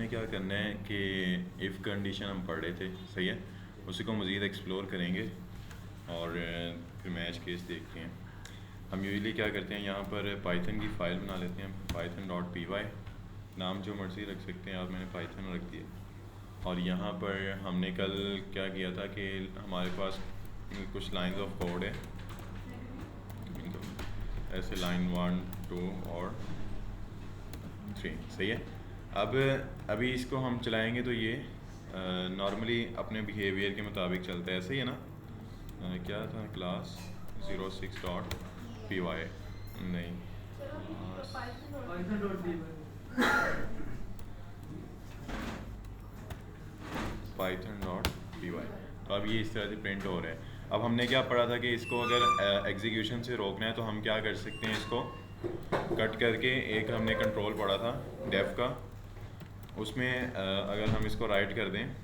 हमने क्या करना है कि इफ़ कंडीशन हम पढ़ रहे थे, सही है, उसी को मज़ीद एक्सप्लोर करेंगे और फिर मैच केस देखते हैं। हम यूजुअली क्या करते हैं, यहाँ पर पाइथन की फ़ाइल बना लेते हैं, python.py, नाम जो मर्ज़ी रख सकते हैं आप, मैंने पाइथन रख दिया। और यहाँ पर हमने कल क्या किया था कि हमारे पास कुछ लाइंस ऑफ कोड है, ऐसे लाइन 1 2 और 3, सही है। अब अभी इसको हम चलाएंगे तो ये नॉर्मली अपने बिहेवियर के मुताबिक चलता है, ऐसे ही है ना। क्या था, क्लास 06.py, नहीं python.py। तो अब ये इस तरह से प्रिंट हो रहा है। अब हमने क्या पढ़ा था कि इसको अगर एग्जीक्यूशन से रोकना है तो हम क्या कर सकते हैं, इसको कट करके एक हमने कंट्रोल पढ़ा था डेफ का, उसमें अगर हम इसको राइट कर दें,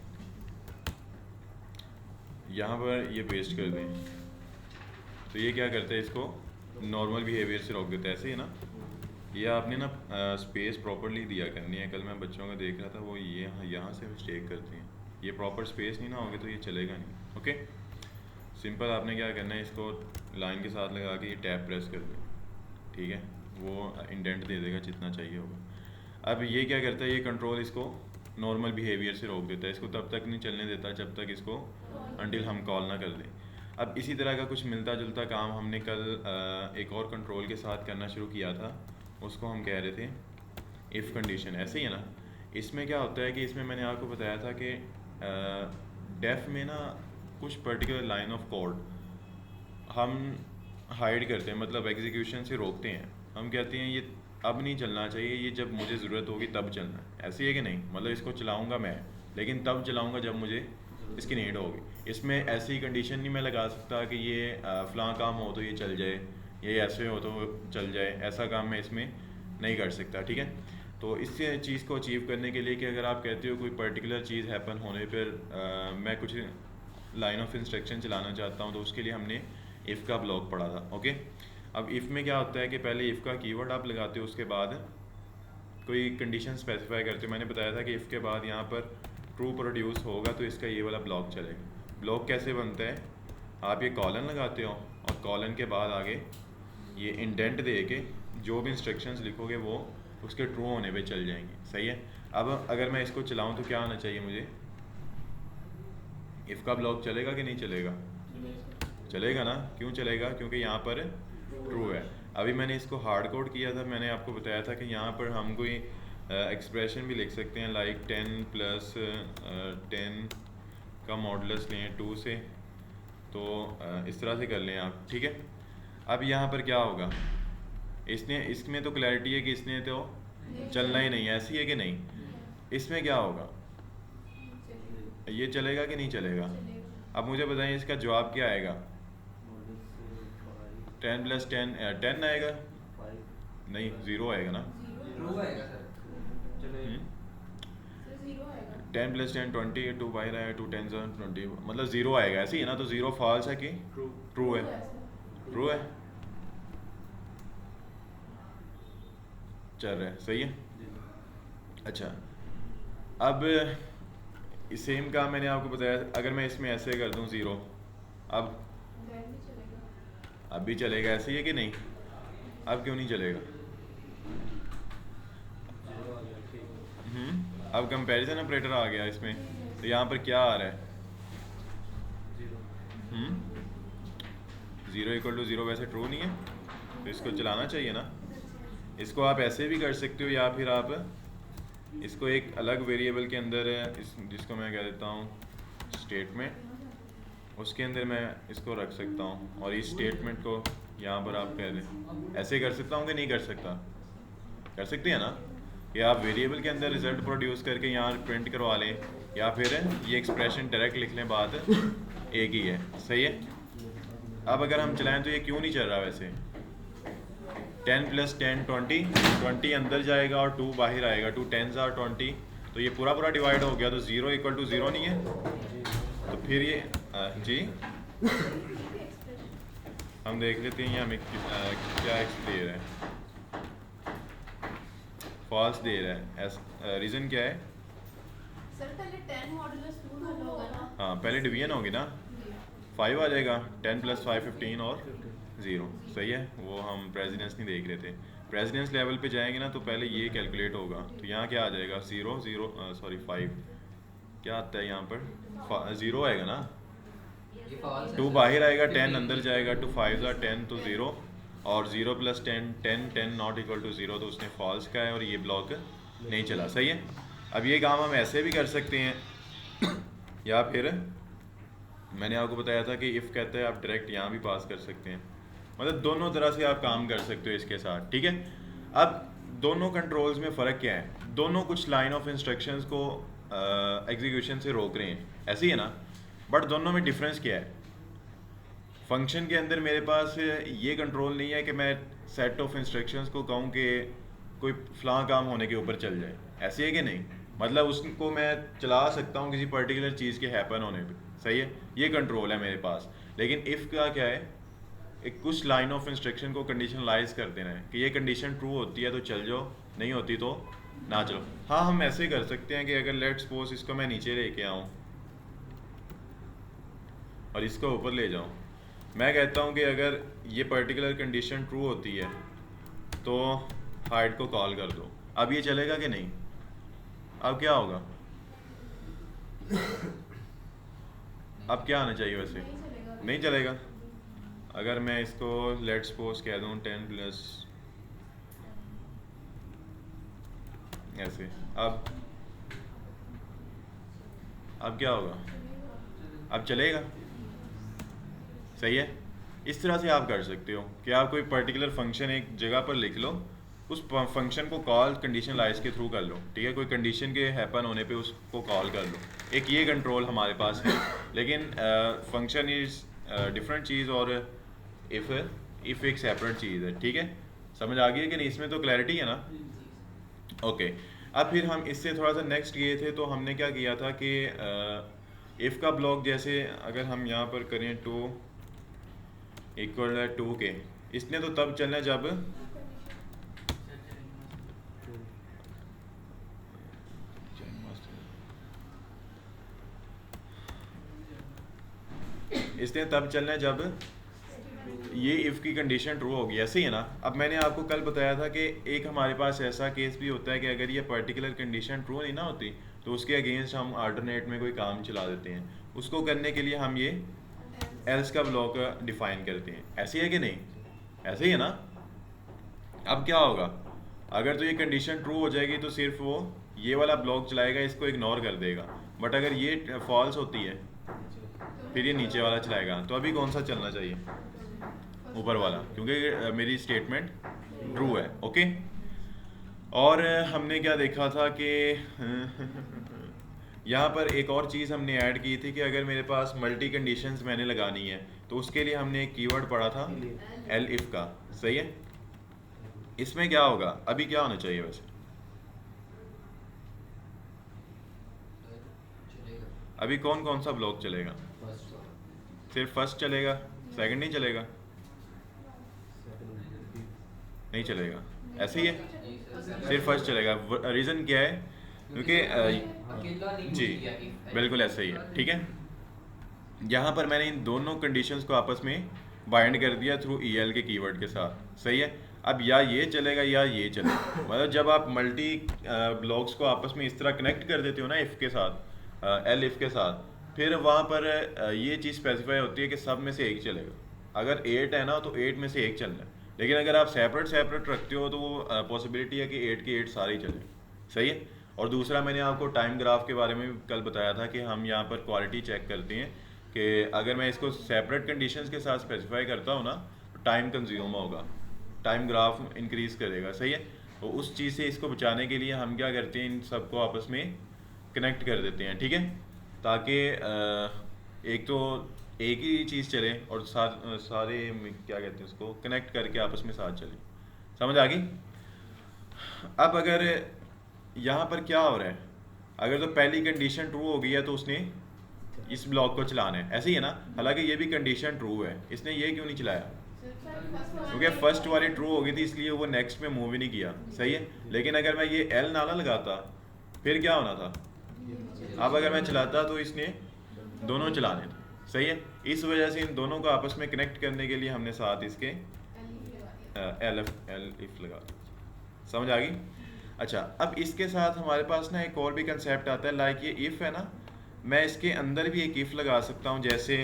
यहाँ पर ये पेस्ट कर दें, तो ये क्या करता है, इसको नॉर्मल बिहेवियर से रोक देता है, ऐसे ही ना। ये आपने ना स्पेस प्रॉपरली दिया करनी है। कल मैं बच्चों को देख रहा था, वो ये यहाँ से मिस्टेक करते हैं, ये प्रॉपर स्पेस नहीं ना होगी तो ये चलेगा नहीं। ओके, सिंपल आपने क्या करना है, इसको लाइन के साथ लगा के ये टैब प्रेस कर दें, ठीक है, वो इंडेंट दे देगा जितना चाहिए होगा। अब ये क्या करता है, ये कंट्रोल इसको नॉर्मल बिहेवियर से रोक देता है, इसको तब तक नहीं चलने देता जब तक इसको अंटिल हम कॉल ना कर दें। अब इसी तरह का कुछ मिलता जुलता काम हमने कल एक और कंट्रोल के साथ करना शुरू किया था, उसको हम कह रहे थे इफ़ कंडीशन, ऐसे ही है ना। इसमें क्या होता है कि इसमें मैंने आपको बताया था कि डेफ में ना कुछ पर्टिकुलर लाइन ऑफ कोड हम हाइड करते हैं, मतलब एग्जीक्यूशन से रोकते हैं। हम कहते हैं ये अब नहीं चलना चाहिए, ये जब मुझे ज़रूरत होगी तब चलना है, ऐसे है कि नहीं। मतलब इसको चलाऊँगा मैं, लेकिन तब चलाऊँगा जब मुझे इसकी नीड होगी। इसमें ऐसी कंडीशन नहीं मैं लगा सकता कि ये फ़लाँ काम हो तो ये चल जाए, ये ऐसे हो तो चल जाए, ऐसा काम मैं इसमें नहीं कर सकता, ठीक है। तो इस चीज़ को अचीव करने के लिए कि अगर आप कहते हो कोई पर्टिकुलर चीज़ हैपन होने पर मैं कुछ लाइन ऑफ इंस्ट्रक्शन चलाना चाहता हूँ, तो उसके लिए हमने इफ़ का ब्लॉक पढ़ा था। ओके, अब इफ़ में क्या होता है कि पहले इफ़ का कीवर्ड आप लगाते हो, उसके बाद कोई कंडीशन स्पेसिफाई करते हो। मैंने बताया था कि इफ़ के बाद यहाँ पर ट्रू प्रोड्यूस होगा तो इसका ये वाला ब्लॉक चलेगा। ब्लॉक कैसे बनता है, आप ये कॉलन लगाते हो और कॉलन के बाद आगे ये इंडेंट दे के जो भी इंस्ट्रक्शंस लिखोगे वो उसके ट्रू होने पे चल जाएंगे, सही है। अब अगर मैं इसको चलाऊं तो क्या आना चाहिए मुझे, इफ़ का ब्लॉक चलेगा कि नहीं चलेगा, चलेगा ना। क्यों चलेगा, क्योंकि यहाँ पर ट्रू है। अभी मैंने इसको हार्ड कोड किया था, मैंने आपको बताया था कि यहाँ पर हम कोई एक्सप्रेशन भी लिख सकते हैं, लाइक 10 + 10 का मॉडुलस लें 2 से, तो इस तरह से कर लें आप, ठीक है। अब यहाँ पर क्या होगा, इसमें तो क्लैरिटी है कि इसने तो चलना ही नहीं है, ऐसी है कि नहीं। इसमें क्या होगा, ये चलेगा कि नहीं चलेगा। अब मुझे बताइए इसका जवाब क्या आएगा, 10 + 10 10 आएगा, नहीं 0 आएगा ना। 10 + 10 20, 2 बाहर आया, 2 10 20, मतलब 0 आएगा, ऐसे ही है ना। तो 0 फॉल्स है कि ट्रू है, ट्रू है, चल रहा है, सही है। अच्छा, अब सेम काम मैंने आपको बताया, अगर मैं इसमें ऐसे कर दूं 0, अब भी चलेगा, ऐसे ही है कि नहीं। अब क्यों नहीं चलेगा, अब कंपैरिजन ऑपरेटर आ गया इसमें, तो यहाँ पर क्या आ रहा है, 0 = 0, वैसे ट्रू नहीं है, तो इसको चलाना चाहिए ना। इसको आप ऐसे भी कर सकते हो, या फिर आप इसको एक अलग वेरिएबल के अंदर जिसको मैं कह देता हूँ स्टेटमेंट, उसके अंदर मैं इसको रख सकता हूँ और इस स्टेटमेंट को यहाँ पर आप कह दें। ऐसे कर सकता हूँ कि नहीं कर सकता, कर सकते हैं ना, कि आप वेरिएबल के अंदर रिज़ल्ट प्रोड्यूस करके यहाँ प्रिंट करवा लें, या फिर ये एक्सप्रेशन डायरेक्ट लिख लें, बात एक ही है, सही है। अब अगर हम चलाएं तो ये क्यों नहीं चल रहा, वैसे 10 + 10 20 अंदर जाएगा और 2 बाहर आएगा, 2 10s are 20, तो ये पूरा पूरा डिवाइड हो गया, तो 0 = 0 नहीं है। तो फिर ये जी हम देख लेते हैं ये हमें क्या दे रहा है, फॉल्स दे रहा है। रीज़न क्या है, सर पहले 10 मॉडुलस 2 करना होगा ना। हाँ पहले डिवीजन होगी ना, 5 आ जाएगा, 10 + 5 15 और 0, सही है। वो हम प्रेसिडेंस नहीं देख रहे थे, प्रेसिडेंस लेवल पे जाएंगे ना तो पहले ये कैलकुलेट होगा, तो यहाँ क्या आ जाएगा 0 0 सॉरी 5 क्या आता है यहाँ पर 0 आएगा ना, 2 बाहर आएगा 10 अंदर जाएगा, 2 5 10 तो 0, और 0 + 10 10 10 नॉट इक्वल टू 0, तो उसने फॉल्स का है और ये ब्लॉक नहीं चला, सही है। अब ये काम हम ऐसे भी कर सकते हैं या फिर मैंने आपको बताया था कि इफ़ कहते हैं आप डायरेक्ट यहाँ भी पास कर सकते हैं, मतलब दोनों तरह से आप काम कर सकते हो इसके साथ, ठीक है। अब दोनों कंट्रोल्स में फ़र्क क्या है, दोनों कुछ लाइन ऑफ इंस्ट्रक्शंस को एग्जीक्यूशन से रोक रहे हैं, ऐसे ही है ना, बट दोनों में डिफरेंस क्या है। फंक्शन के अंदर मेरे पास ये कंट्रोल नहीं है कि मैं सेट ऑफ इंस्ट्रक्शंस को कहूँ कि कोई फ़लाँ काम होने के ऊपर चल जाए, ऐसे है कि नहीं, मतलब उसको मैं चला सकता हूँ किसी पर्टिकुलर चीज़ के हैपन होने पे, सही है, ये कंट्रोल है मेरे पास। लेकिन इफ़ का क्या है, एक कुछ लाइन ऑफ इंस्ट्रक्शन को कंडीशनलाइज कर देना है कि ये कंडीशन ट्रू होती है तो चल जाओ, नहीं होती तो ना चलो। हाँ हम ऐसे कर सकते हैं कि अगर लेट्स सपोज इसको मैं नीचे लेके आऊँ और इसको ऊपर ले जाऊँ, मैं कहता हूँ कि अगर ये पर्टिकुलर कंडीशन ट्रू होती है तो हाइड को कॉल कर दो, अब ये चलेगा कि नहीं, अब क्या होगा, अब क्या आना चाहिए वैसे, नहीं चलेगा। अगर मैं इसको लेट्स सपोज कह दूँ 10 प्लस ऐसे, अब क्या होगा, अब चलेगा, सही है। इस तरह से आप कर सकते हो कि आप कोई पर्टिकुलर फंक्शन एक जगह पर लिख लो, उस फंक्शन को कॉल कंडीशनलाइज के थ्रू कर लो, ठीक है, कोई कंडीशन के हैपन होने पे उसको कॉल कर लो, एक ये कंट्रोल हमारे पास है। लेकिन फंक्शन इज़ डिफरेंट चीज़ और इफ़ एक सेपरेट चीज़ है, ठीक है, समझ आ गई है कि नहीं, इसमें तो क्लैरिटी है ना। ओके अब फिर हम इससे थोड़ा सा नेक्स्ट गए थे, तो हमने क्या किया था कि इफ़ का ब्लॉक जैसे अगर हम यहाँ पर करें 2 इक्वल 2 के, इसने तो तब चलना है जब इसने तब चलना है जब ये इफ़ की कंडीशन ट्रू होगी, ऐसे ही है ना। अब मैंने आपको कल बताया था कि एक हमारे पास ऐसा केस भी होता है कि अगर ये पर्टिकुलर कंडीशन ट्रू नहीं ना होती तो उसके अगेंस्ट हम अल्टरनेट में कोई काम चला देते हैं, उसको करने के लिए हम ये एल्स का ब्लॉक डिफाइन करते हैं, ऐसे है कि नहीं, ऐसे ही है ना। अब क्या होगा, अगर तो ये कंडीशन ट्रू हो जाएगी तो सिर्फ वो ये वाला ब्लॉक चलाएगा, इसको इग्नोर कर देगा, बट अगर ये फॉल्स होती है फिर ये नीचे वाला चलाएगा। तो अभी कौन सा चलना चाहिए, ऊपर वाला, क्योंकि मेरी स्टेटमेंट ट्रू है, ओके। और हमने क्या देखा था कि यहाँ पर एक और चीज़ हमने ऐड की थी कि अगर मेरे पास मल्टी कंडीशंस मैंने लगानी है तो उसके लिए हमने एक कीवर्ड पढ़ा था एल इफ का, सही है। इसमें क्या होगा, अभी क्या होना चाहिए वैसे, अभी कौन कौन सा ब्लॉक चलेगा, सिर्फ फर्स्ट चलेगा, सेकंड नहीं चलेगा, नहीं चलेगा, ऐसे ही है, सिर्फ फर्स्ट चलेगा। रीज़न क्या है, क्योंकि जी बिल्कुल ऐसा ही है, ठीक है। यहाँ पर मैंने इन दोनों कंडीशंस को आपस में बाइंड कर दिया थ्रू EL के कीवर्ड के साथ, सही है। अब या ये चलेगा या ये चलेगा, मतलब जब आप मल्टी ब्लॉक्स को आपस में इस तरह कनेक्ट कर देते हो ना इफ़ के साथ, एल इफ़ के साथ, फिर वहाँ पर ये चीज़ स्पेसिफाई होती है कि सब में से एक चलेगा। अगर 8 है ना तो 8 में से एक चलना है, लेकिन अगर आप सेपरेट सेपरेट रखते हो तो वो पॉसिबिलिटी है कि 8 के 8 सारे ही चले, सही है। और दूसरा मैंने आपको टाइम ग्राफ के बारे में भी कल बताया था कि हम यहाँ पर क्वालिटी चेक करते हैं कि अगर मैं इसको सेपरेट कंडीशंस के साथ स्पेसिफाई करता हूँ ना तो टाइम कंज्यूम होगा, टाइम ग्राफ इंक्रीज़ करेगा, सही है। तो उस चीज़ से इसको बचाने के लिए हम क्या करते हैं, इन सबको आपस में कनेक्ट कर देते हैं, ठीक है, ताकि एक तो एक ही चीज़ चले और सारे क्या कहते हैं उसको कनेक्ट करके आपस में साथ चले, समझ आ गई। अब अगर यहाँ पर क्या हो रहा है, अगर तो पहली कंडीशन ट्रू हो गई है तो उसने इस ब्लॉक को चलाना है, ऐसे ही है ना। हालांकि ये भी कंडीशन ट्रू है, इसने ये क्यों नहीं चलाया, क्योंकि फर्स्ट वाली ट्रू हो गई थी इसलिए वो नेक्स्ट में मूव ही नहीं किया, सही है। लेकिन अगर मैं ये एल नाला लगाता फिर क्या होना था, अब अगर मैं चलाता तो इसने दोनों चलाने थे, सही है। इस वजह से इन दोनों को आपस में कनेक्ट करने के लिए हमने साथ इसके एल इफ लगा दिया। समझ आ गई? अच्छा, अब इसके साथ हमारे पास ना एक और भी कंसेप्ट आता है, लाइक ये इफ़ है ना, मैं इसके अंदर भी एक इफ़ लगा सकता हूँ। जैसे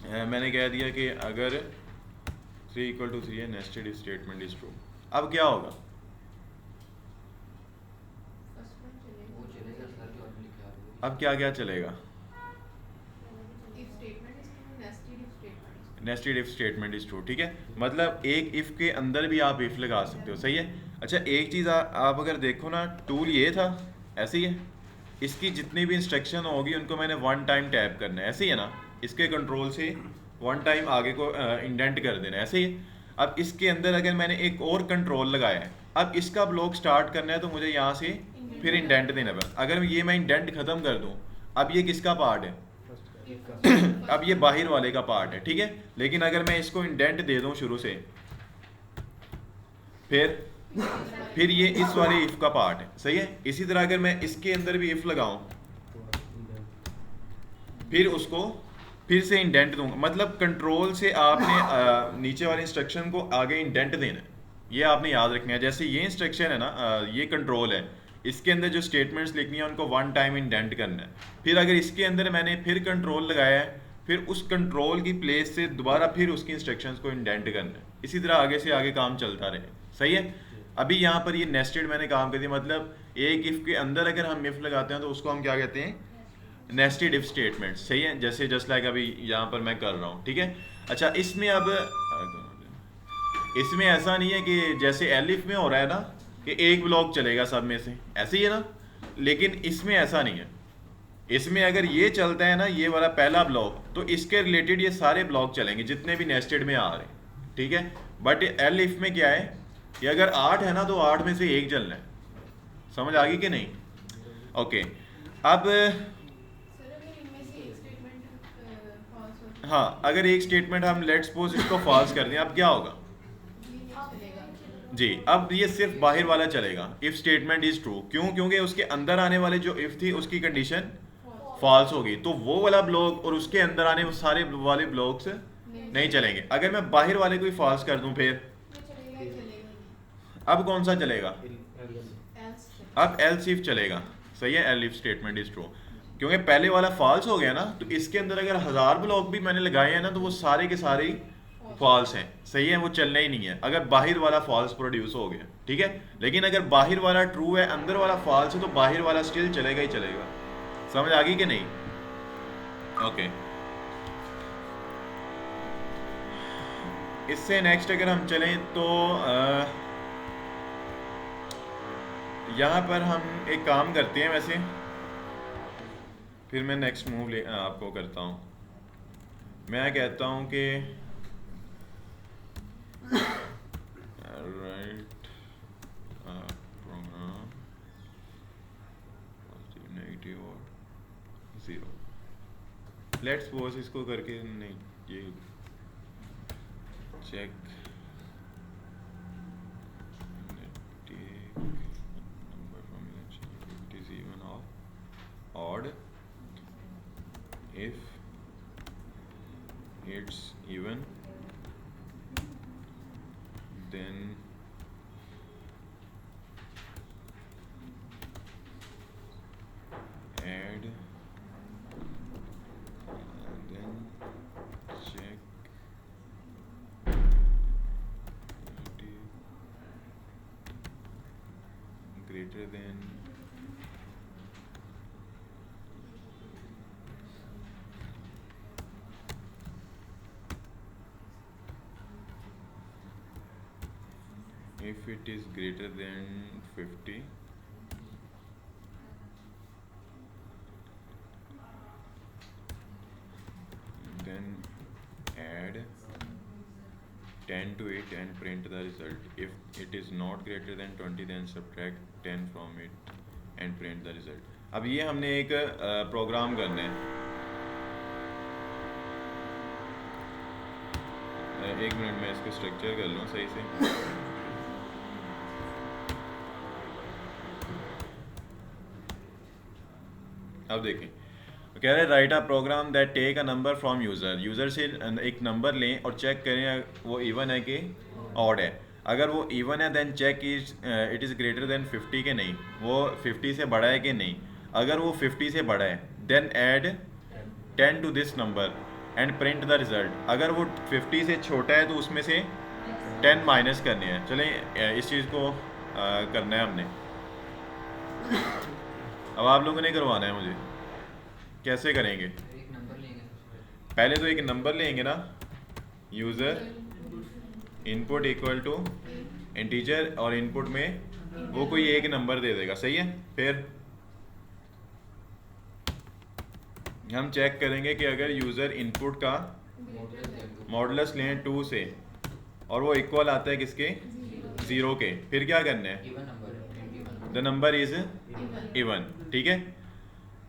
मैंने कह दिया कि अगर 3 = 3 है, nested if statement is true. अब क्या होगा? अब क्या क्या चलेगा? Nested if statement is true, ठीक है। मतलब एक इफ के अंदर भी आप इफ लगा सकते हो, सही है। अच्छा, एक चीज़ आप अगर देखो ना, टूल ये था, ऐसे ही है। इसकी जितनी भी इंस्ट्रक्शन होगी उनको मैंने वन टाइम टैप करना है, ऐसे ही है ना। इसके कंट्रोल से वन टाइम आगे को इंडेंट कर देना है, ऐसे ही है। अब इसके अंदर अगर मैंने एक और कंट्रोल लगाया है, अब इसका ब्लॉक स्टार्ट करना है तो मुझे यहाँ से फिर इंडेंट देना पड़ेगा। अगर ये मैं इंडेंट ख़त्म कर दूँ, अब ये किसका पार्ट है? अब ये बाहर वाले का पार्ट है, ठीक है। लेकिन अगर मैं इसको इंडेंट दे दूं शुरू से, फिर ये इस वाले इफ का पार्ट है, सही है। इसी तरह अगर मैं इसके अंदर भी इफ लगाऊं, फिर उसको फिर से इंडेंट दूंगा। मतलब कंट्रोल से आपने नीचे वाले इंस्ट्रक्शन को आगे इंडेंट देना है, ये आपने याद रखना है। जैसे ये इंस्ट्रक्शन है ना, ये कंट्रोल है, इसके अंदर जो स्टेटमेंट्स लिखनी है उनको वन टाइम इंडेंट करना है। फिर अगर इसके अंदर मैंने फिर कंट्रोल लगाया है, फिर उस कंट्रोल की प्लेस से दोबारा फिर उसकी इंस्ट्रक्शंस को इंडेंट करना है। इसी तरह आगे से आगे काम चलता रहे, सही है। अभी यहाँ पर ये नेस्टेड मैंने काम कर दिया, मतलब एक इफ के अंदर अगर हम इफ लगाते हैं तो उसको हम क्या कहते हैं? नेस्टेड इफ स्टेटमेंट, सही है। जैसे जस्ट लाइक अभी यहाँ पर मैं कर रहा हूँ, ठीक है। अच्छा, इसमें अब इसमें ऐसा नहीं है कि जैसे एल इफ में हो रहा है ना कि एक ब्लॉक चलेगा सब में से, ऐसे ही है ना। लेकिन इसमें ऐसा नहीं है। इसमें अगर ये चलता है ना, ये वाला पहला ब्लॉक, तो इसके रिलेटेड ये सारे ब्लॉक चलेंगे जितने भी नेस्टेड में आ रहे हैं, ठीक है। बट एल इफ में क्या है कि अगर 8 है ना तो 8 में से एक चलना है। समझ आ गई कि नहीं? ओके, अब हाँ, अगर एक स्टेटमेंट हम लेट्स सपोज इसको फॉल्स कर दें, अब क्या होगा जी? अब ये सिर्फ बाहर वाला चलेगा, इफ स्टेटमेंट इज ट्रू। क्यों? क्योंकि उसके अंदर आने वाले जो इफ थी उसकी कंडीशन फॉल्स होगी, तो वो वाला ब्लॉक और उसके अंदर आने सारे वाले ब्लॉक्स नहीं चलेंगे। अगर मैं बाहर वाले को ही फॉल्स कर दूं, फिर अब कौन सा चलेगा? अब एल्स इफ चलेगा, सही है। L if statement is true, क्योंकि पहले वाला फॉल्स हो गया ना, तो इसके अंदर अगर 1000 ब्लॉक भी मैंने लगाए हैं ना, तो वो सारे के सारे फॉल्स हैं, सही है। वो चलना ही नहीं है अगर बाहर वाला फॉल्स प्रोड्यूस हो गया, ठीक है। लेकिन अगर बाहर वाला ट्रू है, अंदर वाला फॉल्स है, तो बाहर वाला स्टिल चलेगा ही चलेगा। समझ आ गई कि नहीं? ओके, इससे नेक्स्ट अगर हम चलें तो यहाँ पर हम एक काम करते हैं, वैसे फिर मैं नेक्स्ट मूव आपको करता हूँ। मैं कहता हूँ कि राइट प्रोग्राम नेगेटिव और 0। लेट्स सपोज इसको करके नहीं, ये check number from it is even और odd if it's even, then add, and then check greater than if it is greater than 50, then add 10 to it and print the result. If it is not greater than 20, then subtract 10 from it and print the result. अब ये हमने एक programme करना है। एक minute में इसको structure कर लूँ सही से। अब देखें, कह रहे write a program that take a number from user, user से एक नंबर लें और चेक करें वो इवन है कि ऑड है। अगर वो इवन है then check is it is greater than 50 के नहीं, वो 50 से बड़ा है कि नहीं। अगर वो 50 से बड़ा है then add 10 to this number and print the result. अगर वो 50 से छोटा है तो उसमें से 10 माइनस करने हैं। चलें इस चीज़ को करना है हमने। अब आप लोगों ने करवाना है मुझे, कैसे करेंगे? एक नंबर लेंगे सबसे पहले तो एक नंबर लेंगे ना, user input equal to integer और इनपुट में वो कोई एक नंबर दे देगा, सही है। फिर हम चेक करेंगे कि अगर यूज़र इनपुट का पहले मॉडुलस लें 2 से और वो इक्वल आता है किसके, 0 के, फिर क्या करना है, इवन नंबर है 21 द नंबर इज़ इवन, ठीक है।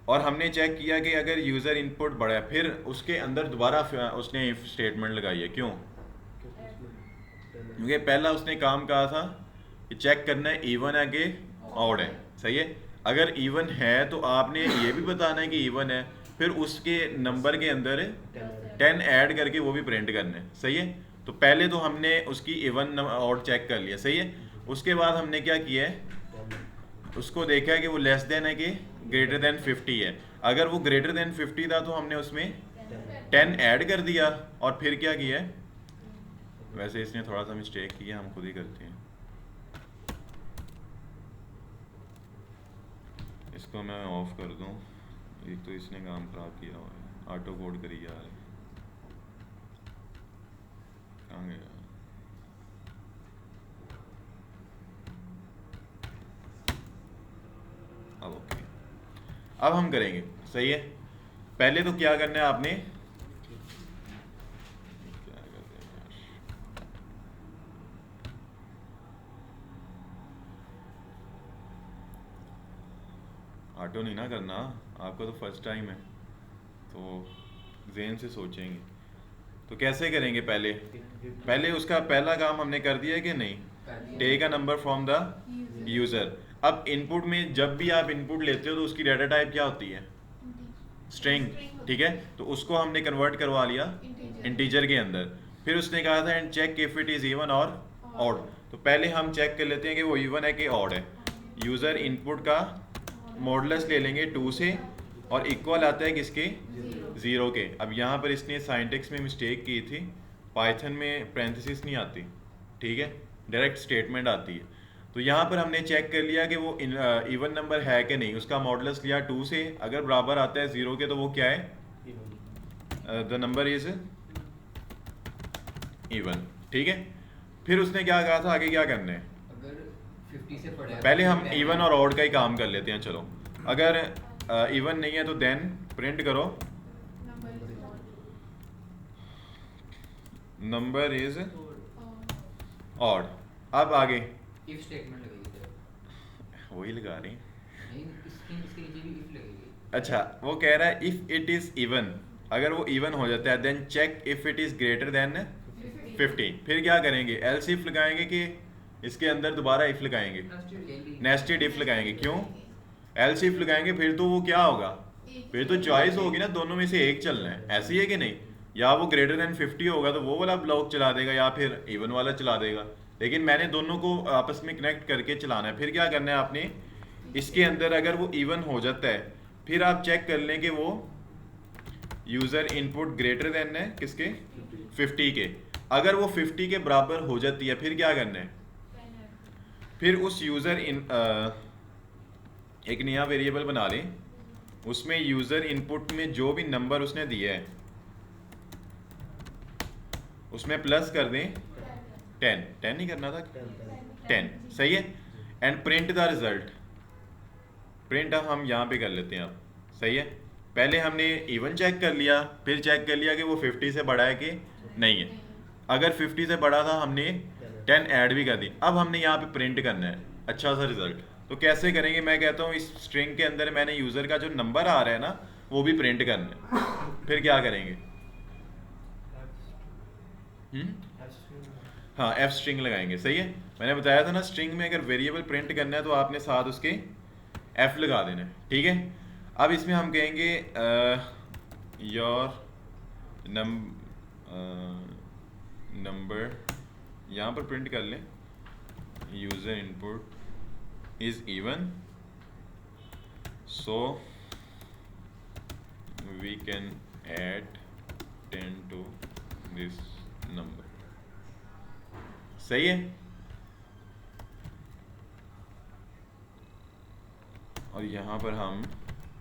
और हमने चेक किया कि अगर यूज़र इनपुट बड़ा है, फिर उसके अंदर दोबारा उसने इफ स्टेटमेंट लगाई है। क्यों? क्योंकि पहला उसने काम कहा था कि चेक करना है इवन है कि ऑड है, सही है। अगर इवन है तो आपने ये भी बताना है कि इवन है, फिर उसके नंबर के अंदर 10 ऐड करके वो भी प्रिंट करना है, सही है। तो पहले तो हमने उसकी इवन ऑड चेक कर लिया, सही है। उसके बाद हमने क्या किया है, उसको देखा है कि वो लेस देन है कि ग्रेटर देन 50 है। अगर वो ग्रेटर देन 50 था तो हमने उसमें 10 ऐड कर दिया और फिर क्या किया है, वैसे इसने थोड़ा सा मिस्टेक किया, हम खुद ही करते हैं। इसको मैं ऑफ कर दूं, एक तो इसने काम खराब किया हुआ है, ऑटो कोड करी जा रहा है, कहाँ गया? अब ओके, अब हम करेंगे, सही है। पहले तो क्या करना है आपने, क्या करते हैं यार, ऑटो नहीं ना करना, आपका तो फर्स्ट टाइम है तो जेन से सोचेंगे। तो कैसे करेंगे, पहले उसका पहला काम हमने कर दिया है कि नहीं, take a number from the user. अब इनपुट में जब भी आप इनपुट लेते हो तो उसकी डाटा टाइप क्या होती है, स्ट्रिंग, ठीक है। तो उसको हमने कन्वर्ट करवा लिया इंटीजर के अंदर। फिर उसने कहा था and check if it is even और ऑड। तो पहले हम चेक कर लेते हैं कि वो इवन है कि ऑड है। यूज़र इनपुट का मॉडुलस ले लेंगे 2 से और इक्वल आता है किसके, 0 के। अब यहाँ पर इसने साइंटेक्स में मिस्टेक की थी, पाइथन में पैरेंथेसिस नहीं आती, ठीक है, डायरेक्ट स्टेटमेंट आती है। तो यहाँ पर हमने चेक कर लिया कि वो इवन नंबर है कि नहीं। उसका मॉडुलस लिया 2 से, अगर बराबर आता है 0 के तो वो क्या है, द नंबर इज इवन, ठीक है। फिर उसने क्या कहा था, आगे क्या करना है, अगर 50 से बड़ा है पहले हम तो इवन और ऑड का ही काम कर लेते हैं। चलो, अगर इवन नहीं है तो देन प्रिंट करो नंबर इज ऑड। अब आगे इफ स्टेटमेंट लगेगी सर, वही लगा रही, नहीं इसके नीचे भी इफ लगेगी। अच्छा वो कह रहा है इफ इट इज इवन, अगर वो इवन हो जाता है then check if it is greater than 50। फिर क्या करेंगे, एल्स इफ लगाएंगे कि इसके अंदर दोबारा इफ लगाएंगे, नेस्टेड इफ लगाएंगे। क्यों, एल्स इफ लगाएंगे फिर तो वो क्या होगा, फिर तो चॉइस होगी ना, दोनों में से एक चलना है, ऐसी है कि नहीं। या वो ग्रेटर देन 50 होगा तो वो वाला ब्लॉक चला देगा या फिर इवन वाला चला देगा, लेकिन मैंने दोनों को आपस में कनेक्ट करके चलाना है। फिर क्या करना है आपने, इसके अंदर अगर वो इवन हो जाता है फिर आप चेक कर लें कि वो यूज़र इनपुट ग्रेटर देन है किसके, 50 के। अगर वो 50 के बराबर हो जाती है फिर क्या करना है, फिर उस यूज़र एक नया वेरिएबल बना लें, उसमें यूज़र इनपुट में जो भी नंबर उसने दिया है उसमें प्लस कर दें 10 नहीं करना था, 10, सही है। And print the result, print हम यहाँ पे कर लेते हैं अब, सही है। पहले हमने इवन चेक कर लिया, फिर चेक कर लिया कि वो 50 से बड़ा है कि नहीं है। अगर 50 से बड़ा था हमने 10 ऐड भी कर दी। अब हमने यहाँ पे प्रिंट करना है अच्छा सा रिजल्ट। तो कैसे करेंगे, मैं कहता हूँ इस स्ट्रिंग के अंदर मैंने यूज़र का जो नंबर आ रहा है ना वो भी प्रिंट करना है। फिर क्या करेंगे, हाँ एफ स्ट्रिंग लगाएंगे, सही है। मैंने बताया था ना स्ट्रिंग में अगर वेरिएबल प्रिंट करना है तो आपने साथ उसके एफ लगा देना है, ठीक है। अब इसमें हम कहेंगे योर नंबर यहाँ पर प्रिंट कर लें, user input is even so we can add 10 to this number. सही है। और यहाँ पर हम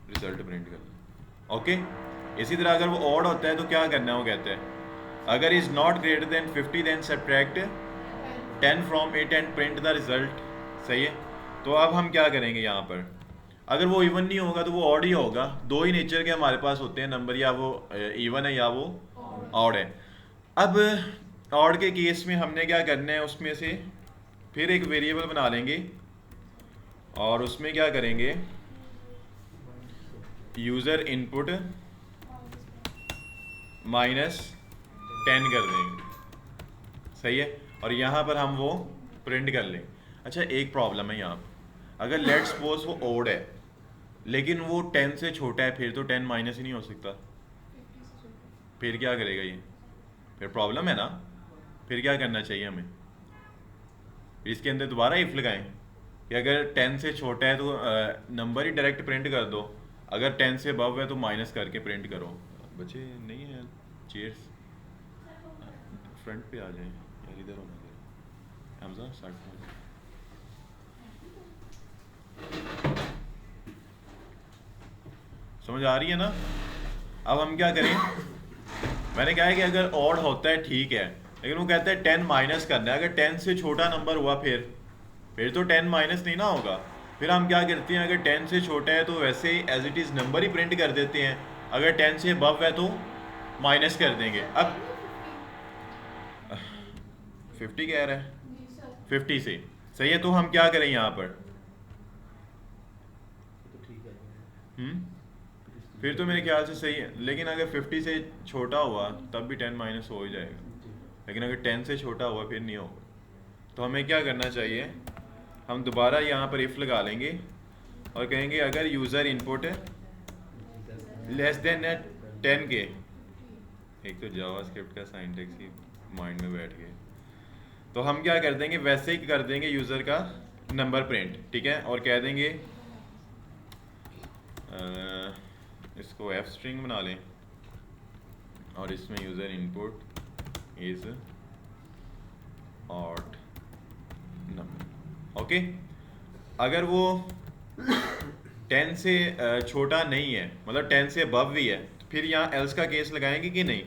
रिजल्ट प्रिंट कर लें। ओके, इसी तरह अगर वो ऑड होता है तो क्या करना है, वो कहते हैं अगर is not greater than 50 then subtract 10 from it and print the result. सही है। तो अब हम क्या करेंगे, यहाँ पर अगर वो इवन नहीं होगा तो वो ऑड ही होगा। दो ही नेचर के हमारे पास होते हैं नंबर, या वो इवन है या वो ऑड है। अब ऑड के केस में हमने क्या करना है, उसमें से फिर एक वेरिएबल बना लेंगे और उसमें क्या करेंगे, यूज़र इनपुट -10 कर देंगे। सही है। और यहाँ पर हम वो प्रिंट कर लें। अच्छा, एक प्रॉब्लम है यहाँ पर, अगर लेट सपोज वो ओड है लेकिन वो 10 से छोटा है, फिर तो 10 माइनस ही नहीं हो सकता। फिर क्या करेगा ये, फिर प्रॉब्लम है ना। फिर क्या करना चाहिए हमें, इसके अंदर दोबारा इफ लगाएं कि अगर 10 से छोटा है तो नंबर ही डायरेक्ट प्रिंट कर दो, अगर 10 से अबव है तो माइनस करके प्रिंट करो। बच्चे नहीं है, चेयर्स फ्रंट पे आ जाएं यार, इधर होना चाहिए। हमजा स्टार्ट। समझ आ रही है ना। अब हम क्या करें, मैंने कहा है कि अगर ऑड होता है ठीक है, लेकिन वो कहता है 10 माइनस करना है। अगर 10 से छोटा नंबर हुआ फिर तो 10 माइनस नहीं ना होगा। फिर हम क्या करते हैं, अगर 10 से छोटा है तो वैसे ही एज इट इज़ नंबर ही प्रिंट कर देते हैं, अगर 10 से अबव है तो माइनस कर देंगे। अब 50 कह रहा है, 50 से। सही है। तो हम क्या करें यहाँ पर, फिर तो मेरे ख्याल से सही है, लेकिन अगर 50 से छोटा हुआ तब भी 10 माइनस हो ही जाएगा, लेकिन अगर 10 से छोटा हुआ फिर नहीं होगा। तो हमें क्या करना चाहिए, हम दोबारा यहाँ पर इफ लगा लेंगे और कहेंगे अगर यूज़र इनपुट लेस देन 10 के, एक तो जावास्क्रिप्ट का सिंटैक्स ही माइंड में बैठ गया, तो हम क्या कर देंगे, वैसे ही कर देंगे यूज़र का नंबर प्रिंट। ठीक है। और कह देंगे इसको एफ स्ट्रिंग बना लें और इसमें user input is odd number. Okay. अगर वो 10 से छोटा नहीं है, मतलब 10 से अबव भी है, तो फिर यहाँ एल्स का केस लगाएंगे कि नहीं,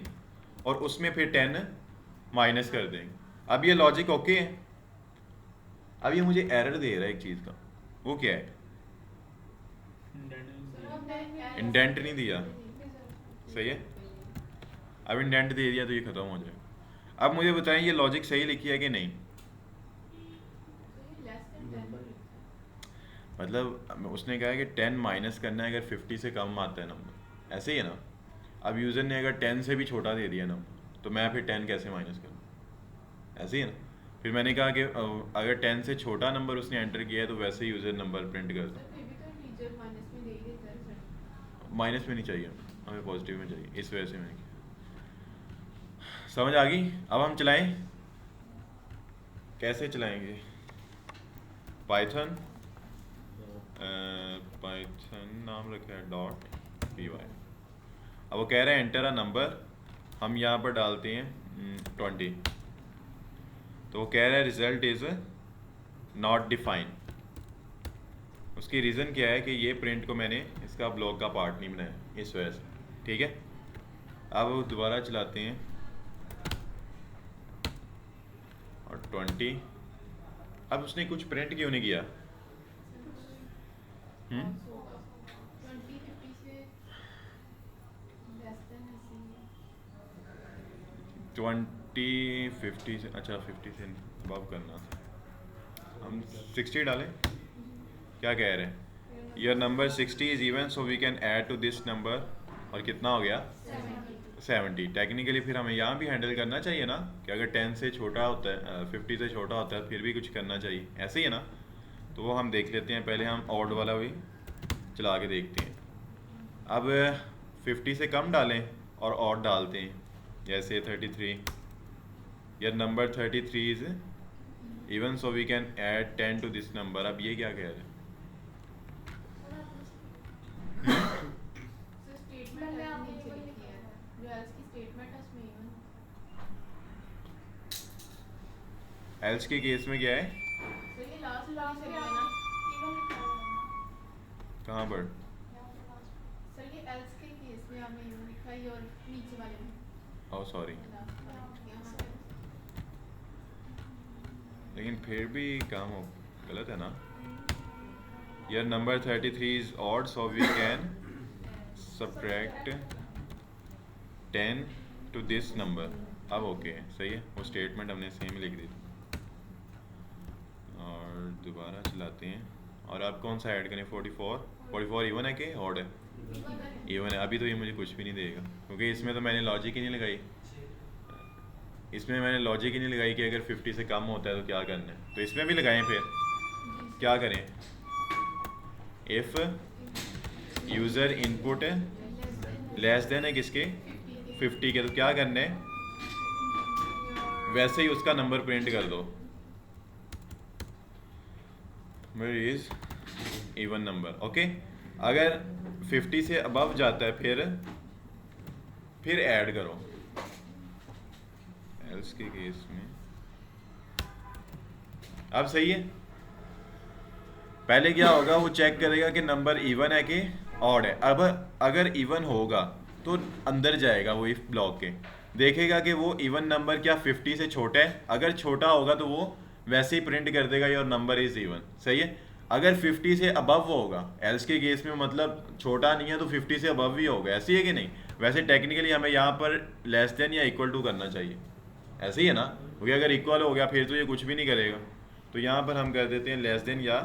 और उसमें फिर 10 माइनस कर देंगे। अब ये लॉजिक ओके है। अब ये मुझे एरर दे रहा है एक चीज़ का, वो क्या है, इंडेंट नहीं दिया। सही है। अब इंडेंट दे दिया तो ये ख़त्म हो जाएगा। अब मुझे बताएं ये लॉजिक सही लिखी है कि नहीं। मतलब उसने कहा है कि 10 माइनस करना है अगर 50 से कम आता है नंबर, ऐसे ही है ना। अब यूज़र ने अगर 10 से भी छोटा दे दिया नंबर, तो मैं फिर 10 कैसे माइनस करूँ, ऐसे ही है ना। फिर मैंने कहा कि अगर 10 से छोटा नंबर उसने एंटर किया है तो वैसे ही यूज़र नंबर प्रिंट कर दो। माइनस में नहीं चाहिए हमें, पॉजिटिव में चाहिए, इस वजह से मैंने किया। समझ आ गई। अब हम चलाएं, कैसे चलाएंगे, पाइथन नाम रखा है .py। अब वो कह रहे हैं एंटर अ नंबर, हम यहाँ पर डालते हैं 20, तो वो कह रहा है रिजल्ट इज़ नॉट डिफाइन। उसकी रीज़न क्या है कि ये प्रिंट को मैंने इसका ब्लॉक का पार्ट नहीं बनाया, इस वजह से। ठीक है। अब दोबारा चलाते हैं और 20। अब उसने कुछ प्रिंट क्यों नहीं किया, 20 50 से, अच्छा 50 से अबव करना था, हम 60 डालें। क्या कह रहे हैं, your number 60 is even so we can add to this number, और कितना हो गया 70। टेक्निकली फिर हमें यहाँ भी हैंडल करना चाहिए ना, कि अगर 10 से छोटा होता है 50 से छोटा होता है फिर भी कुछ करना चाहिए, ऐसे ही है ना। तो वो हम देख लेते हैं, पहले हम ऑड वाला भी चला के देखते हैं। अब 50 से कम डालें और ऑड डालते हैं, जैसे 33, या number 33 is even so we can add 10 to this number. अब ये क्या कह रहे हैं? स्टेटमेंट में आपने नीचे लिखी है जो एल्स की स्टेटमेंट है उसमें इवन एल्स के केस में क्या है? सर ये लास्ट लास्ट है ना इवन लिखा हुआ है कहाँ पर? सर ये एल्स के केस में आपने इवन लिखा है और नीचे वाले में ओह सॉरी, यहाँ लेकिन फिर भी काम हो गलत है ना। Your number 33 is odd, so we can subtract 10 to this number। अब ओके है, सही है, वो स्टेटमेंट हमने सेम लिख दी और दोबारा चलाते हैं। और आप कौन सा ऐड करें? 44 इवन है कि ऑड है? इवन है। अभी तो ये मुझे कुछ भी नहीं देगा क्योंकि इसमें तो मैंने लॉजिक ही नहीं लगाई, इसमें मैंने लॉजिक ही नहीं लगाई कि अगर 50 से कम होता है तो क्या करना है। तो इसमें भी लगाएं, फिर क्या करें? If user input less than है किसके? 50 के, तो क्या करना है? वैसे ही उसका नंबर प्रिंट कर दो, where is even number. Okay, अगर 50 से अबव जाता है फिर ऐड करो। एल्स के केस में अब सही है। पहले क्या होगा, वो चेक करेगा कि नंबर इवन है कि ऑड है। अब अगर इवन होगा तो अंदर जाएगा वो इफ ब्लॉक के, देखेगा कि वो इवन नंबर क्या 50 से छोटा है। अगर छोटा होगा तो वो वैसे ही प्रिंट कर देगा योर नंबर इज इवन। सही है। अगर 50 से अबव होगा, एल्स के केस में मतलब छोटा नहीं है तो 50 से अबव ही होगा, ऐसी है कि नहीं? वैसे टेक्निकली हमें यहाँ पर लेस देन या इक्वल टू करना चाहिए, ऐसे ही है ना, क्योंकि अगर इक्वल हो गया फिर तो ये कुछ भी नहीं करेगा। तो यहाँ पर हम कर देते हैं लेस देन या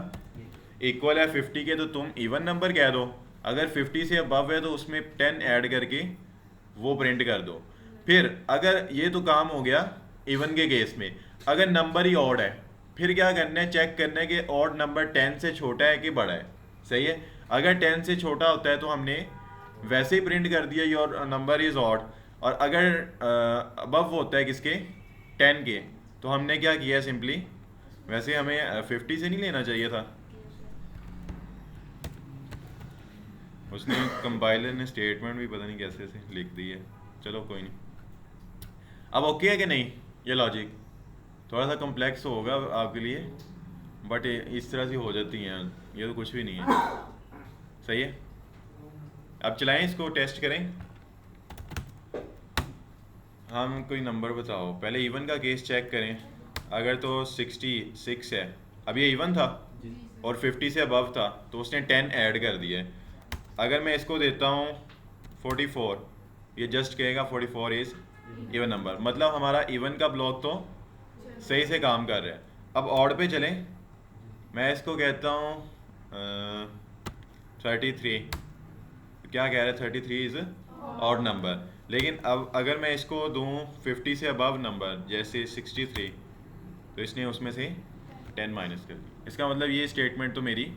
इक्वल है 50 के, तो तुम इवन नंबर कह दो। अगर 50 से अबव है तो उसमें 10 ऐड करके वो प्रिंट कर दो। फिर अगर ये तो काम हो गया इवन के केस में, अगर नंबर ही ऑड है फिर क्या करना है? चेक करना है कि ऑड नंबर 10 से छोटा है कि बड़ा है। सही है। अगर 10 से छोटा होता है तो हमने वैसे ही प्रिंट कर दिया योर नंबर इज ऑड, और अगर अबव होता है किसके? 10 के, तो हमने क्या किया? सिंपली वैसे हमें 50 से नहीं लेना चाहिए था, उसने कंपाइलर ने स्टेटमेंट भी पता नहीं कैसे से लिख दी है। चलो कोई नहीं। अब ओके है कि नहीं? ये लॉजिक थोड़ा सा कॉम्प्लेक्स होगा आपके लिए, बट इस तरह से हो जाती हैं, ये तो कुछ भी नहीं है। सही है। अब चलाएं इसको, टेस्ट करें। हम कोई नंबर बताओ, पहले इवन का केस चेक करें। अगर तो 66 है, अब ये इवन था और 50 से अबव था तो उसने 10 ऐड कर दिया है। अगर मैं इसको देता हूँ 44, ये जस्ट कहेगा 44 इज इवन नंबर, मतलब हमारा इवन का ब्लॉक तो सही से काम कर रहा है। अब ऑड पे चलें, मैं इसको कहता हूँ 33, क्या कह रहा है? 33 इज ऑड नंबर। लेकिन अब अगर मैं इसको दूँ 50 से अबव नंबर जैसे 63, तो इसने उसमें से 10 माइनस कर दिया। इसका मतलब ये स्टेटमेंट तो मेरी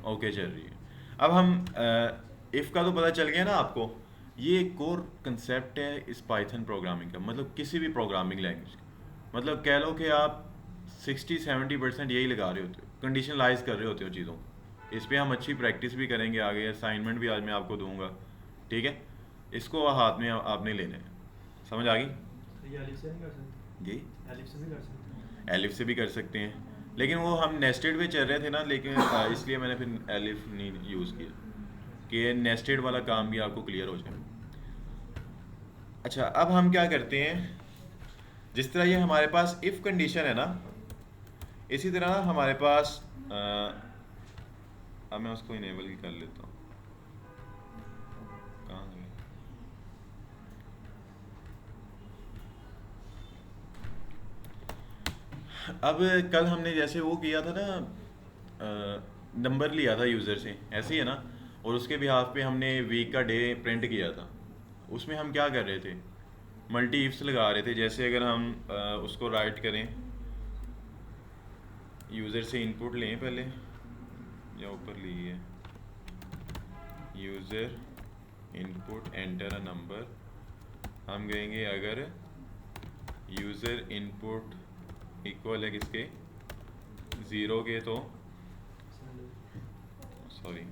ओके चल रही है। अब हम इफ़ का तो पता चल गया ना आपको। ये एक कोर कंसेप्ट है इस पाइथन प्रोग्रामिंग का, मतलब किसी भी प्रोग्रामिंग लैंग्वेज का। मतलब कह लो कि आप 60-70% यही लगा रहे होते हो, कंडीशनलाइज कर रहे होते हो चीज़ों को। इस पर हम अच्छी प्रैक्टिस भी करेंगे आगे, असाइनमेंट भी आज मैं आपको दूंगा, ठीक है? इसको हाथ में आपने लेना है। समझ आ गई? जी, एलिफ से भी कर सकते हैं, लेकिन वो हम नेस्टेड में चल रहे थे ना, लेकिन इसलिए मैंने फिर एलिफ नहीं यूज़ किया कि नेस्टेड वाला काम भी आपको क्लियर हो जाए। अच्छा, अब हम क्या करते हैं, जिस तरह ये हमारे पास इफ़ कंडीशन है ना, इसी तरह ना हमारे पास अब मैं उसको इनेबल ही कर लेता हूँ। कहाँ गया? अब कल हमने जैसे वो किया था ना, नंबर लिया था यूज़र से, ऐसे ही है ना, और उसके बिहाफ पे हमने वीक का डे प्रिंट किया था। उसमें हम क्या कर रहे थे? मल्टी इफ्स लगा रहे थे। जैसे अगर हम उसको राइट करें, यूज़र से इनपुट लें पहले, या ऊपर ली है user input enter a number, हम कहेंगे अगर यूज़र इनपुट इक्वल है किसके, 0 के, तो सॉरी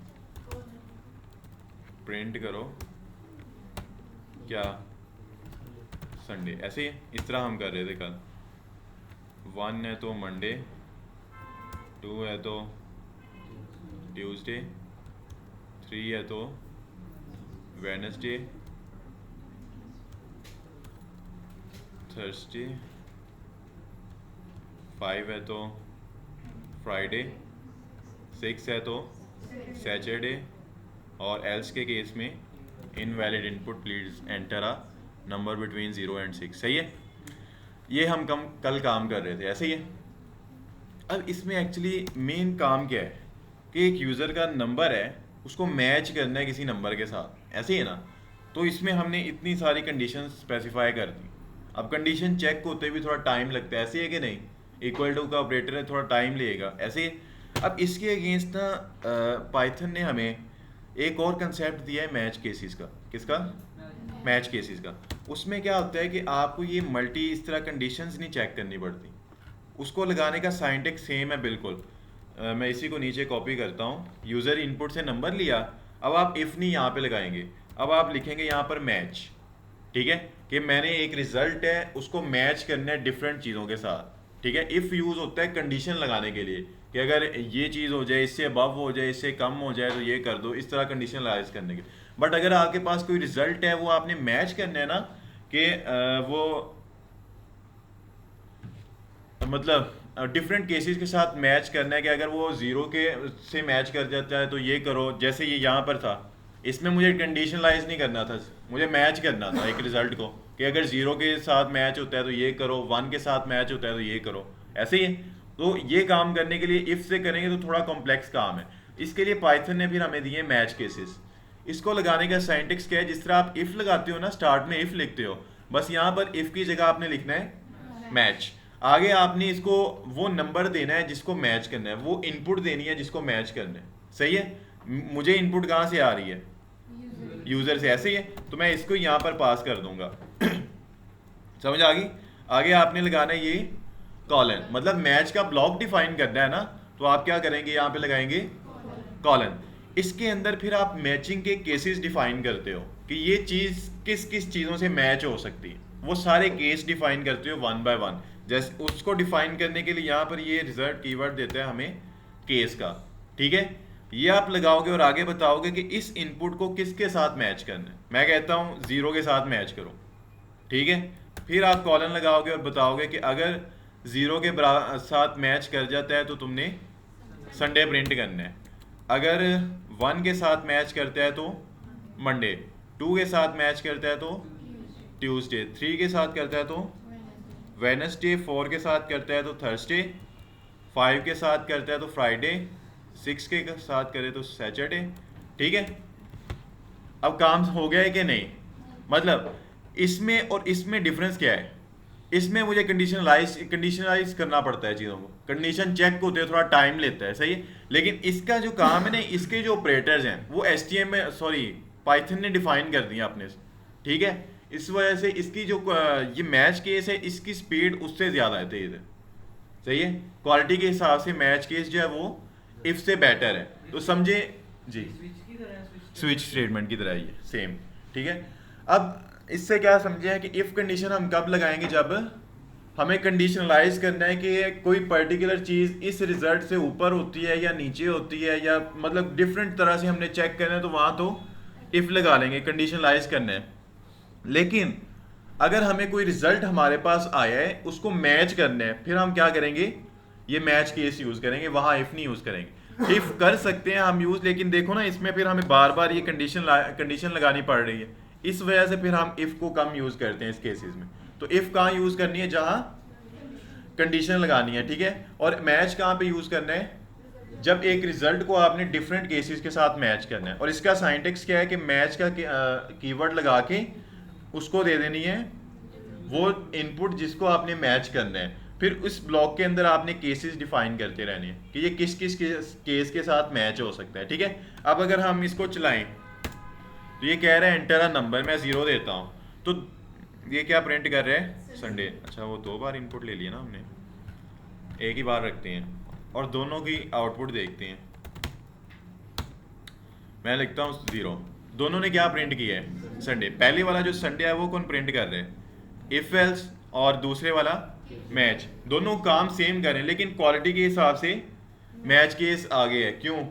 प्रिंट करो क्या, संडे। ऐसे ही इस तरह हम कर रहे थे कल। 1 है तो मंडे, 2 है तो ट्यूसडे, 3 है तो वेडनेसडे, थर्सडे, 5 है तो फ्राइडे, 6 है तो सैटरडे, और एल्स के केस में invalid input please enter a number between 0 and 6। सही है, ये हम कल काम कर रहे थे, ऐसे ही है। अब इसमें एक्चुअली मेन काम क्या है कि एक यूज़र का नंबर है, उसको मैच करना है किसी नंबर के साथ, ऐसे ही है ना। तो इसमें हमने इतनी सारी कंडीशन स्पेसिफाई कर दी। अब कंडीशन चेक होते भी थोड़ा टाइम लगता है, ऐसे है कि नहीं, इक्वल टू का ऑपरेटर है, थोड़ा टाइम लेगा, ऐसे ही। अब इसके अगेंस्ट ना पाइथन ने हमें एक और कंसेप्ट दिया है मैच केसेस का। किसका? मैच केसेस का। उसमें क्या होता है कि आपको ये मल्टी इस तरह कंडीशंस नहीं चेक करनी पड़ती, उसको लगाने का साइंटिक सेम है बिल्कुल। मैं इसी को नीचे कॉपी करता हूँ। यूज़र इनपुट से नंबर लिया, अब आप इफ़ नहीं यहाँ पे लगाएंगे, अब आप लिखेंगे यहाँ पर मैच, ठीक है, कि मैंने एक रिजल्ट है उसको मैच करना है डिफरेंट चीज़ों के साथ, ठीक है। इफ़ यूज़ होता है कंडीशन लगाने के लिए कि अगर ये चीज़ हो जाए, इससे अबव हो जाए, इससे कम हो जाए तो ये कर दो, इस तरह कंडीशन लाइज करने के। बट अगर आपके पास कोई रिजल्ट है वो आपने मैच करना है ना, कि वो मतलब डिफरेंट केसेस के साथ मैच करना है, कि अगर वो 0 के से मैच कर जाता है तो ये करो। जैसे ये यहाँ पर था, इसमें मुझे कंडीशनलाइज नहीं करना था, मुझे मैच करना था एक रिजल्ट को, कि अगर 0 के साथ मैच होता है तो ये करो, 1 के साथ मैच होता है तो ये करो, ऐसे ही। तो ये काम करने के लिए इफ़ से करेंगे तो थोड़ा कॉम्प्लेक्स काम है। इसके लिए पाइथन ने फिर हमें दिए मैच केसेस। इसको लगाने का साइंटिक्स क्या है, जिस तरह आप इफ़ लगाते हो ना, स्टार्ट में इफ़ लिखते हो, बस यहाँ पर इफ़ की जगह आपने लिखना है मैच। आगे आपने इसको वो नंबर देना है जिसको मैच करना है, वो इनपुट देनी है जिसको मैच करना है। सही है। मुझे इनपुट कहाँ से आ रही है? यूज़र से, ऐसे ही है। तो मैं इसको यहाँ पर पास कर दूंगा। समझ आ गई? आगे आपने लगाना है ये कॉलन, मतलब मैच का ब्लॉक डिफाइन करना है ना, तो आप क्या करेंगे, यहाँ पे लगाएंगे कॉलन। इसके अंदर फिर आप मैचिंग के केसेस डिफाइन करते हो कि ये चीज़ किस किस चीज़ों से मैच हो सकती है, वो सारे केस डिफाइन करते हो 1 बाय 1। जैसे उसको डिफाइन करने के लिए यहाँ पर ये रिजल्ट कीवर्ड देता है हमें केस का, ठीक है। ये आप लगाओगे और आगे बताओगे कि इस इनपुट को किसके साथ मैच करना है। मैं कहता हूँ 0 के साथ मैच करो, ठीक है। फिर आप कॉलन लगाओगे और बताओगे कि अगर 0 के साथ मैच कर जाता है तो तुमने संडे प्रिंट करना है, अगर 1 के साथ मैच करता है तो मंडे, 2 के साथ मैच करता है तो ट्यूसडे, 3 के साथ करता है तो वेडनेसडे, 4 के साथ करता है तो थर्सडे, 5 के साथ करता है तो फ्राइडे, 6 के साथ करे तो सैटरडे, ठीक है। अब काम हो गया है कि नहीं? मतलब इसमें और इसमें डिफरेंस क्या है? इसमें मुझे कंडीशनलाइज करना पड़ता है चीज़ों को, कंडीशन चेक होते हैं, थोड़ा टाइम लेता है, सही है। लेकिन इसका जो काम है ना, इसके जो ऑपरेटर्स हैं वो HTML में, सॉरी, पाइथन ने डिफाइन कर दिया अपने से, ठीक है। इस वजह से इसकी जो ये मैच केस है, इसकी स्पीड उससे ज़्यादा है, तेज़ है, सही है। क्वालिटी के हिसाब से मैच केस जो है वो इफ से बेटर है, तो समझे जी, स्विच स्टेटमेंट की तरह ही है, सेम, ठीक है। अब इससे क्या समझे है कि इफ़ कंडीशन हम कब लगाएंगे, जब हमें कंडीशनलाइज करना है कि कोई पर्टिकुलर चीज़ इस रिजल्ट से ऊपर होती है या नीचे होती है, या मतलब डिफरेंट तरह से हमने चेक करना है, तो वहाँ तो इफ़ लगा लेंगे, कंडीशनलाइज करना है। लेकिन अगर हमें कोई रिजल्ट हमारे पास आया है, उसको मैच करना है, फिर हम क्या करेंगे, ये मैच केस यूज़ करेंगे, वहाँ इफ़ नहीं यूज़ करेंगे। इफ़ कर सकते हैं हम यूज़, लेकिन देखो ना, इसमें फिर हमें बार बार ये कंडीशन लगानी पड़ रही है, इस वजह से फिर हम इफ़ को कम यूज़ करते हैं इस केसेस में। तो इफ़ कहाँ यूज़ करनी है? जहाँ कंडीशन लगानी है, ठीक है। और मैच कहाँ पे यूज़ करना है? जब एक रिजल्ट को आपने डिफरेंट केसेस के साथ मैच करना है। और इसका साइंटिक्स क्या है कि मैच का कीवर्ड लगा के उसको दे देनी है वो इनपुट जिसको आपने मैच करना है। फिर उस ब्लॉक के अंदर आपने केसेस डिफाइन करते रहने हैं कि ये किस किस केस के साथ मैच हो सकता है, ठीक है। अब अगर हम इसको चलाएं तो ये कह रहा है एंटर अ नंबर, मैं 0 देता हूँ, तो ये क्या प्रिंट कर रहे हैं? संडे। अच्छा वो 2 बार इनपुट ले लिया ना हमने, एक ही बार रखते हैं और दोनों की आउटपुट देखते हैं। मैं लिखता हूँ 0, दोनों ने क्या प्रिंट किया है? संडे। पहले वाला जो संडे है वो कौन प्रिंट कर रहे हैं? इफ एल्स, और दूसरे वाला मैच। दोनों काम सेम कर रहे हैं लेकिन क्वालिटी के हिसाब से मैच केस आगे है। क्यों?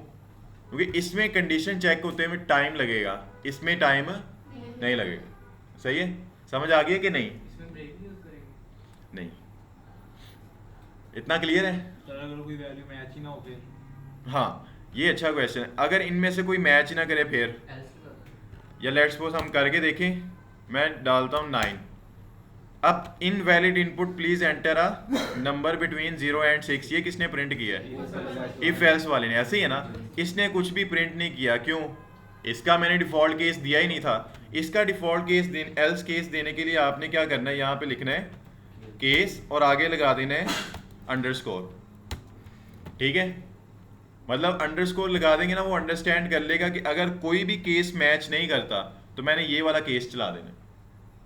क्योंकि इसमें कंडीशन चेक होते हुए टाइम लगेगा, इसमें टाइम नहीं लगेगा। सही है? समझ आ गई कि नहीं? इसमें ब्रेक भी यूज करेंगे? नहीं। इतना क्लियर है? सर अगर कोई वैल्यू मैच ही ना हो फिर? हाँ, ये अच्छा क्वेश्चन है। अगर इनमें से कोई मैच ना करे फिर, एल्स लगा दो। या लेट्स सपोज हम करके देखें, मैं डालता हूँ 9। अब invalid input please enter a number between 0 and 6। ये किसने प्रिंट किया है? इफ एल्स वाले ने। ऐसे ही है ना, इसने कुछ भी प्रिंट नहीं किया। क्यों? इसका मैंने डिफॉल्ट केस दिया ही नहीं था। इसका डिफॉल्ट केस एल्स केस देने के लिए आपने क्या करना है? यहाँ पे लिखना है केस और आगे लगा देना है अंडरस्कोर। ठीक है? मतलब अंडरस्कोर लगा देंगे ना, वो अंडरस्टैंड कर लेगा कि अगर कोई भी केस मैच नहीं करता तो मैंने ये वाला केस चला देना।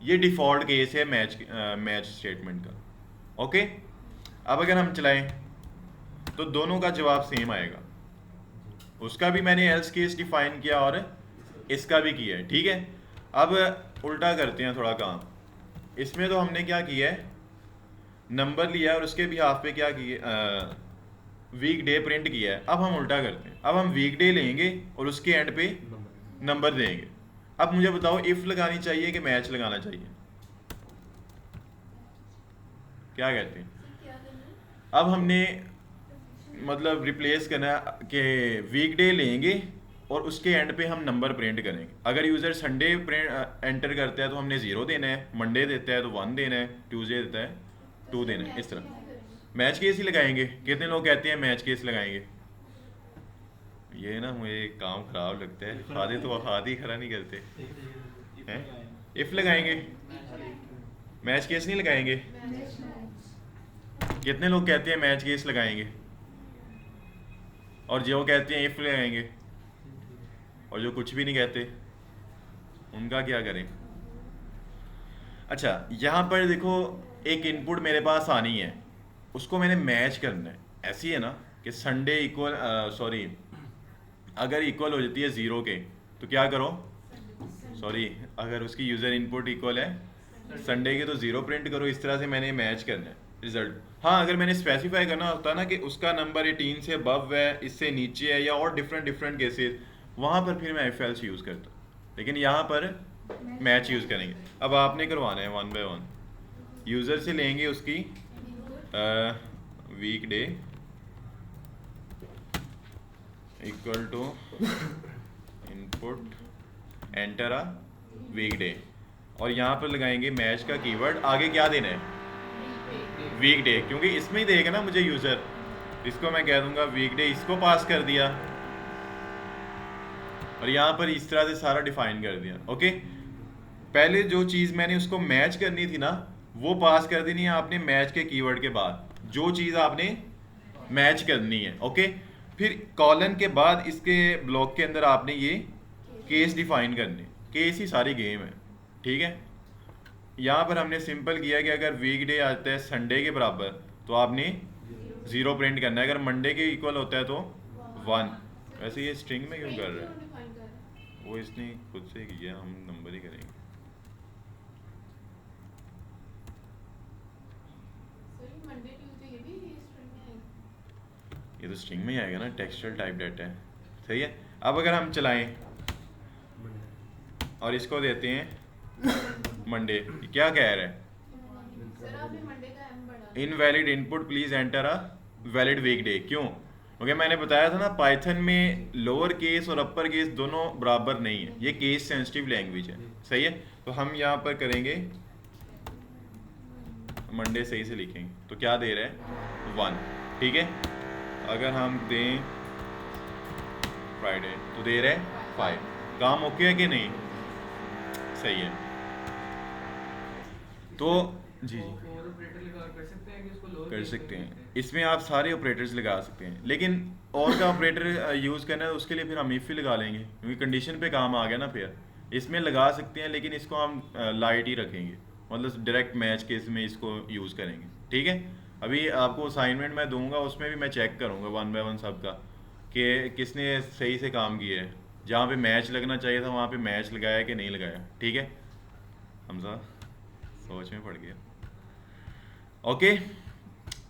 ये डिफ़ॉल्ट केस है मैच स्टेटमेंट का। ओके, अब अगर हम चलाएं तो दोनों का जवाब सेम आएगा। उसका भी मैंने एल्स केस डिफाइन किया और इसका भी किया है। ठीक है, अब उल्टा करते हैं थोड़ा काम। इसमें तो हमने क्या किया है? नंबर लिया और उसके भी हाफ पे क्या किया? वीक डे प्रिंट किया है। अब हम उल्टा करते हैं। अब हम वीक डे लेंगे और उसके एंड पे नंबर देंगे। अब मुझे बताओ, इफ लगानी चाहिए कि मैच लगाना चाहिए? क्या कहते हैं? क्या करना है? अब हमने मतलब रिप्लेस करना है कि वीक डे लेंगे और उसके एंड पे हम नंबर प्रिंट करेंगे। अगर यूज़र संडे एंटर करता है तो हमने 0 देना है, मंडे देता है तो 1 देना है, ट्यूसडे देता है 2 देना है। इस तरह मैच केस ही लगाएंगे। कितने लोग कहते हैं मैच केस लगाएंगे? ये ना मुझे काम खराब लगता है, खादे तो हाथ ही खड़ा नहीं करते हैं। इफ लगाएंगे, मैच केस नहीं लगाएंगे। कितने लोग कहते हैं मैच केस लगाएंगे? और जो कहते हैं इफ लगाएंगे, और जो कुछ भी नहीं कहते उनका क्या करें? अच्छा, यहाँ पर देखो, एक इनपुट मेरे पास आनी है, उसको मैंने मैच करना है। ऐसी है ना कि संडे इक्वल सॉरी अगर इक्वल हो जाती है 0 के तो क्या करो? सॉरी, अगर उसकी यूज़र इनपुट इक्वल है संडे के तो 0 प्रिंट करो। इस तरह से मैंने मैच करना है रिजल्ट। हाँ, अगर मैंने स्पेसिफाई करना होता ना कि उसका नंबर 18 से अबव है, इससे नीचे है, या और डिफरेंट केसेस, वहाँ पर फिर मैं एफ एल्स यूज़ करता। लेकिन यहाँ पर मैच यूज़ करेंगे। अब आपने करवाना है 1 बाय 1। यूज़र से लेंगे उसकी weekday equal to input enter a weekday, और यहाँ पर लगाएंगे मैच का कीवर्ड। आगे क्या देना है? वीक डे, क्योंकि इसमें ही देगा ना मुझे यूज़र। इसको मैं कह दूंगा वीक डे, इसको पास कर दिया और यहाँ पर इस तरह से सारा डिफाइन कर दिया। ओके, पहले जो चीज़ मैंने उसको मैच करनी थी ना, वो पास कर देनी है आपने मैच के कीवर्ड के बाद, जो चीज़ आपने मैच करनी है। ओके, फिर कॉलन के बाद इसके ब्लॉक के अंदर आपने ये केस डिफाइन करने। केस ही सारी गेम है। ठीक है, यहाँ पर हमने सिंपल किया कि अगर वीक डे आता है संडे के बराबर तो आपने 0 प्रिंट करना है। अगर मंडे के इक्वल होता है तो 1। वैसे ये स्ट्रिंग में क्यों कर रहा है? वो इसने खुद से किया, हम नंबर ही करेंगे। ये तो स्ट्रिंग में ही आएगा ना, टेक्सचुअल टाइप डाटा है। सही है। अब अगर हम चलाएं और इसको देते हैं मंडे, क्या कह रहा है? Invalid input please enter a valid weekday. क्यों? क्योंकि मैंने बताया था ना, पाइथन में लोअर केस और अपर केस दोनों बराबर नहीं है। ये केस सेंसिटिव लैंग्वेज है। सही है, तो हम यहाँ पर करेंगे मंडे सही से लिखेंगे तो क्या दे रहा है? 1। ठीक है, अगर हम दें फ्राइडे तो दे रहे हैं 5। काम ओके है कि नहीं? सही है। तो जी और ऑपरेटर लगा कर सकते हैं कि उसको लोअर कर सकते हैं। इसमें आप सारे ऑपरेटर्स लगा सकते हैं, लेकिन और का ऑपरेटर यूज़ करना है तो उसके लिए फिर हम इफ ही लगा लेंगे, क्योंकि कंडीशन पे काम आ गया ना। फिर इसमें लगा सकते हैं, लेकिन इसको हम लाइट ही रखेंगे, मतलब डायरेक्ट मैच केस में इसको यूज़ करेंगे। ठीक है, अभी आपको असाइनमेंट मैं दूंगा, उसमें भी मैं चेक करूंगा 1 बाय 1 सबका कि किसने सही से काम किया है, जहाँ पे मैच लगना चाहिए था वहाँ पे मैच लगाया कि नहीं लगाया। ठीक है, हमजा सोच में पड़ गया। ओके।